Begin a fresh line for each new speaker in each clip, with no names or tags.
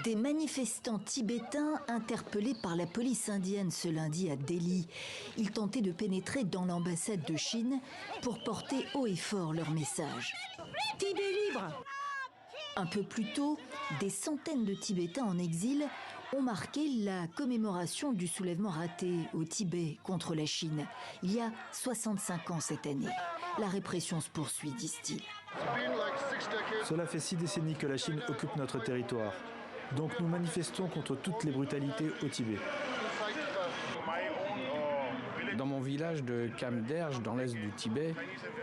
Des manifestants tibétains interpellés par la police indienne ce lundi à Delhi. Ils tentaient de pénétrer dans l'ambassade de Chine pour porter haut et fort leur message. Tibet libre! Un peu plus tôt, des centaines de Tibétains en exil ont marqué la commémoration du soulèvement raté au Tibet contre la Chine. Il y a 65 ans cette année. La répression se poursuit, disent-ils.
Cela fait 6 décennies que la Chine occupe notre territoire. Donc nous manifestons contre toutes les brutalités au Tibet.
Dans mon village de Kamderj, dans l'est du Tibet,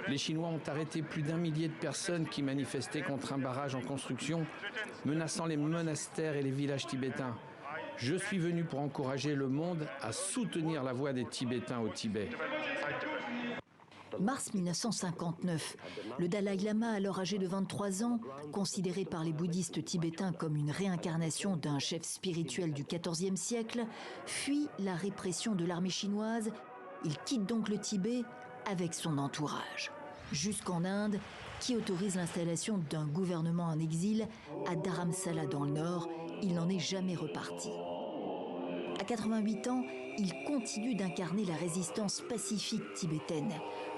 les Chinois ont arrêté plus d'1 millier de personnes qui manifestaient contre un barrage en construction, menaçant les monastères et les villages tibétains. Je suis venu pour encourager le monde à soutenir la voix des Tibétains au Tibet.
Mars 1959, le Dalai Lama, alors âgé de 23 ans, considéré par les bouddhistes tibétains comme une réincarnation d'un chef spirituel du XIVe siècle, fuit la répression de l'armée chinoise. Il quitte donc le Tibet avec son entourage, jusqu'en Inde, qui autorise l'installation d'un gouvernement en exil à Dharamsala dans le nord. Il n'en est jamais reparti. À 88 ans, il continue d'incarner la résistance pacifique tibétaine.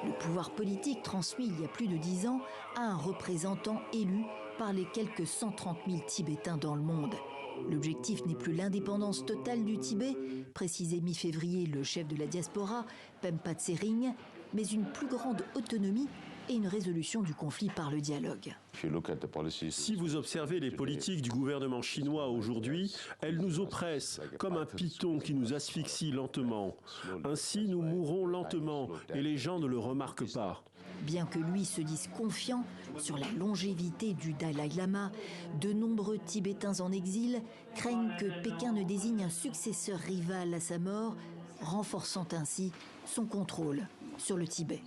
Le pouvoir politique transmis il y a plus de 10 ans à un représentant élu par les quelques 130 000 Tibétains dans le monde. L'objectif n'est plus l'indépendance totale du Tibet, précisé mi-février le chef de la diaspora, Pempa Tsering, mais une plus grande autonomie et une résolution du conflit par le dialogue.
Si vous observez les politiques du gouvernement chinois aujourd'hui, elles nous oppressent comme un python qui nous asphyxie lentement. Ainsi, nous mourrons lentement et les gens ne le remarquent pas.
Bien que lui se dise confiant sur la longévité du Dalai Lama, de nombreux Tibétains en exil craignent que Pékin ne désigne un successeur rival à sa mort, renforçant ainsi son contrôle sur le Tibet.